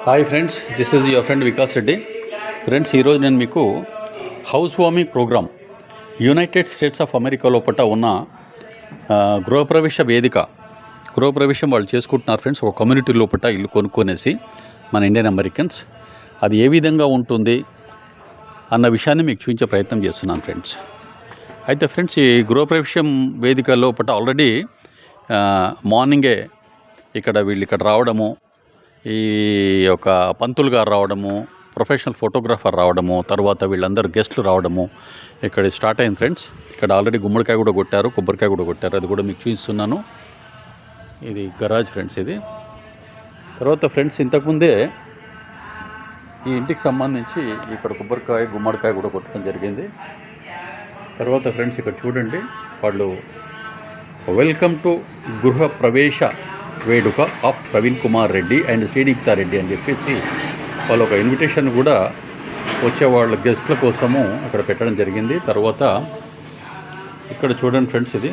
Hi friends, this is your friend Vikas Reddy. Friends, ఈరోజు నేను మీకు house warming program United States of America లోపల ఉన్న గృహప్రవేశ వేదిక గృహప్రవేశం వాళ్ళు చేసుకుంటున్నారు ఫ్రెండ్స్. ఒక కమ్యూనిటీ లోపల ఇల్లు కొనుక్కొనేసి మన ఇండియన్ అమెరికన్స్, అది ఏ విధంగా ఉంటుంది అన్న విషయాన్ని మీకు చూపించే ప్రయత్నం చేస్తున్నాను ఫ్రెండ్స్. అయితే ఫ్రెండ్స్, ఈ గృహప్రవేశం వేదిక లోపల ఆల్రెడీ మార్నింగే వీళ్ళు రావడము, ఈ యొక్క పంతులు గారు రావడము, ప్రొఫెషనల్ ఫోటోగ్రాఫర్ రావడము, తర్వాత వీళ్ళందరూ గెస్టులు రావడము ఇక్కడ స్టార్ట్ అయింది ఫ్రెండ్స్. ఇక్కడ ఆల్రెడీ గుమ్మడికాయ కూడా కొట్టారు, కొబ్బరికాయ కూడా కొట్టారు, అది కూడా మీకు చూపిస్తున్నాను. ఇది గరాజ్ ఫ్రెండ్స్. ఇది తర్వాత ఫ్రెండ్స్, ఇంతకుముందే ఈ ఇంటికి సంబంధించి ఇక్కడ కొబ్బరికాయ గుమ్మడికాయ కూడా కొట్టడం జరిగింది. తర్వాత ఫ్రెండ్స్, ఇక్కడ చూడండి, వాళ్ళు వెల్కమ్ టు గృహ ప్రవేశ వేడుక ఆఫ్ ప్రవీణ్ కుమార్ రెడ్డి అండ్ శ్రీనిక్తా రెడ్డి అని చెప్పేసి వాళ్ళు ఒక ఇన్విటేషన్ కూడా వచ్చే వాళ్ళ గెస్ట్ల కోసము అక్కడ పెట్టడం జరిగింది. తర్వాత ఇక్కడ చూడండి ఫ్రెండ్స్, ఇది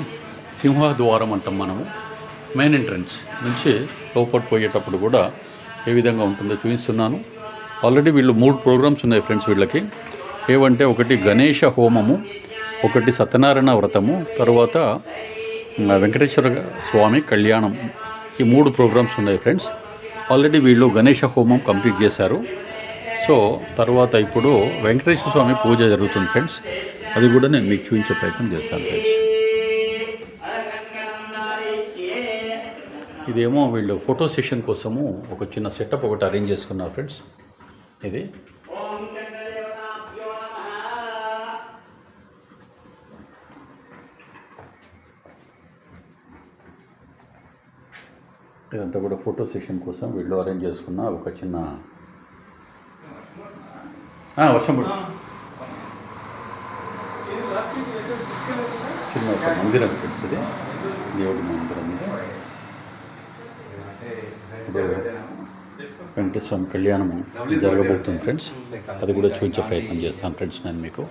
సింహద్వారం అంటాం మనము. మెయిన్ ఎంట్రన్స్ నుంచి లోపల పోయేటప్పుడు కూడా ఏ విధంగా ఉంటుందో చూపిస్తున్నాను. ఆల్రెడీ వీళ్ళు 3 ప్రోగ్రామ్స్ ఉన్నాయి ఫ్రెండ్స్ వీళ్ళకి. ఏవంటే, ఒకటి గణేష హోమము, ఒకటి సత్యనారాయణ వ్రతము, తర్వాత వెంకటేశ్వర స్వామి కళ్యాణం. ఈ 3 ప్రోగ్రామ్స్ ఉన్నాయి ఫ్రెండ్స్. ఆల్రెడీ వీళ్ళు గణేష హోమం కంప్లీట్ చేశారు. సో తర్వాత ఇప్పుడు వెంకటేశ్వర స్వామి పూజ జరుగుతుంది ఫ్రెండ్స్. అది కూడా నేను మీకు చూపించే ప్రయత్నం చేస్తాను ఫ్రెండ్స్. ఇదేమో వీళ్ళు ఫోటో సెషన్ కోసము ఒక చిన్న సెటప్ ఒకటి అరేంజ్ చేసుకున్నారు ఫ్రెండ్స్. ఇది ఇదంతా కూడా ఫోటో సెషన్ కోసం వీళ్ళు అరేంజ్ చేసుకున్న ఒక చిన్న వర్షం పడు చిన్న ఒక మందిరం ఫ్రెండ్స్. ఇది దేవుడి మందిరం. ఇది వెంకటేశ్వర స్వామి కళ్యాణము జరగబోతుంది ఫ్రెండ్స్. అది కూడా చూపించే ప్రయత్నం చేస్తాను ఫ్రెండ్స్ నేను మీకు.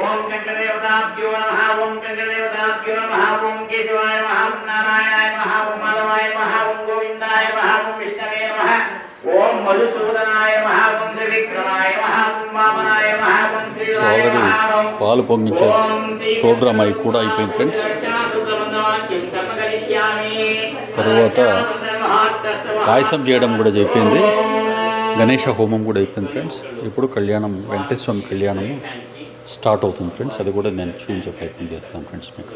ఓం కంకణదేవతాభ్యో నమః, ఓం కంకణదేవతాభ్యో నమః, ఓం కేశవాయ నమః, ఓం నారాయణాయ నమః, ఓం మాధవాయ నమః, ఓం గోవిందాయ నమః, ఓం విష్ణవే నమః, ఓం మధుసూదనాయ నమః, ఓం త్రివిక్రమాయ నమః, ఓం వామనాయ నమః, ఓం శ్రీరాయ నమః. పాలు పొంగించే ప్రోగ్రామ్ అయి కూడా అయిపోయింది ఫ్రెండ్స్. తర్వాత పాయసం చేయడం కూడా అయిపోయింది, గణేష హోమం కూడా అయిపోయింది ఫ్రెండ్స్. ఇప్పుడు కళ్యాణం, వెంకటేశ్వర స్వామి కళ్యాణము స్టార్ట్ అవుతుంది ఫ్రెండ్స్. అది కూడా నేను చూపించే ప్రయత్నం చేస్తాను ఫ్రెండ్స్ మీకు.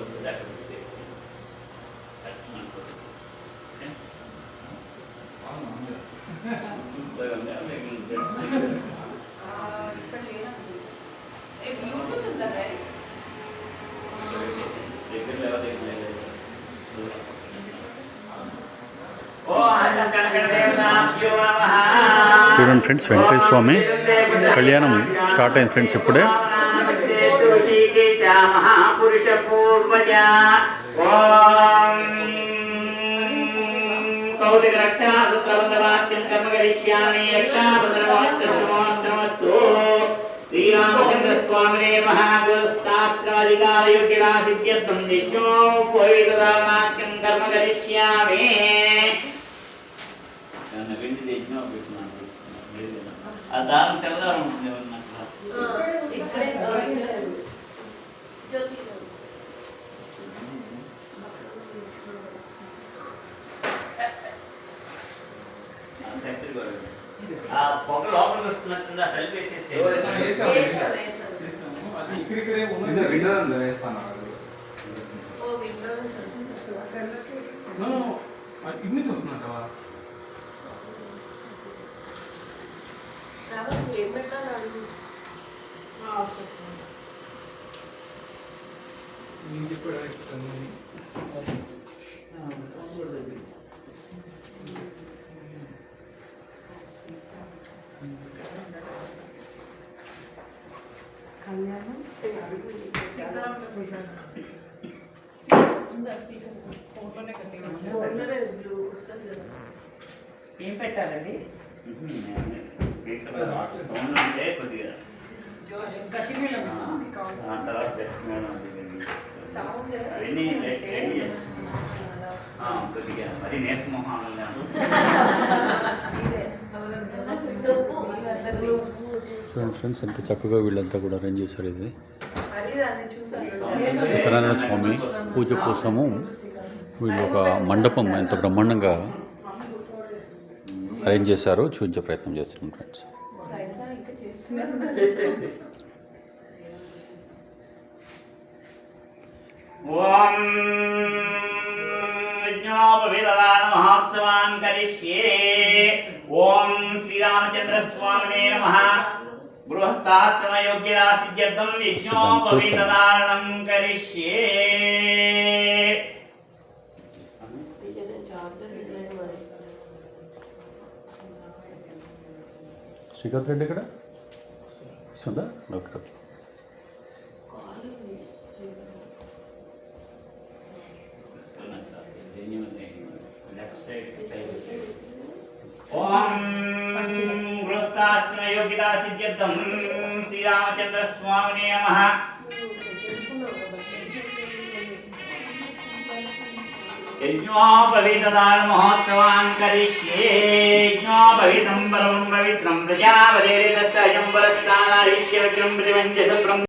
చూడండి ఫ్రెండ్స్, వెంకటేశ్వర స్వామి కళ్యాణం స్టార్ట్ అయింది ఫ్రెండ్స్ ఇప్పుడే. మహాపురుష పూర్వజ కౌలిక రక్షాసువాక్యం కర్మ కరిష్యామి. శ్రీరామచంద్ర స్వామినే మహాగురుస్తాశ్రమధికారయోగ్యరాసిద్ధ్యర్థం నిత్యోపయోగదానాఖ్యం కర్మ కరిష్యామి. ఆ దానం తెల్లదారం ఉంటుంది ఆ పొగ లోపలికి వస్తున్నట్టుందా కలిపేసేసి ఏం పెట్టాలండి? అంటే కొద్దిగా తర్వాత అవన్నీ కొద్దిగా మరి నేర్చుమోహాలు ఫ్రెండ్స్ ఎంత చక్కగా వీళ్ళంతా కూడా అరేంజ్ చేశారు. ఇది సత్యనారాయణ స్వామి పూజ కోసము వీళ్ళు ఒక మండపం ఎంత బ్రహ్మాండంగా అరేంజ్ చేశారో చూపించే ప్రయత్నం చేస్తున్నాం ఫ్రెండ్స్. ఓం విజ్ఞాపవిదదాన మహోత్సవాన్ కరిష్యే. ఓం శ్రీరామచంద్ర స్వామినే నమః. గృహస్థాశ్రమ యోగ్యతా సిద్ధ్యర్థం యజ్ఞోపవీతదారణం కరిష్యే. శ్రీకాంత్ రెడ్డి ఇక్కడ ఇస్తుందా? ఓకే. ఓం గృహస్థాశ్రమ యోగ్యతా సిద్ధ్యర్థం శ్రీరామచంద్ర స్వామినే నమః. యజ్ఞోపవీతదాన మహోత్సవాన్ కరిష్యే. యజ్ఞోపవీతం పరమం పవిత్రం ప్రజాపతిరేతస్య అయం వరస్థానారిష్య వజ్రం ప్రతివంచ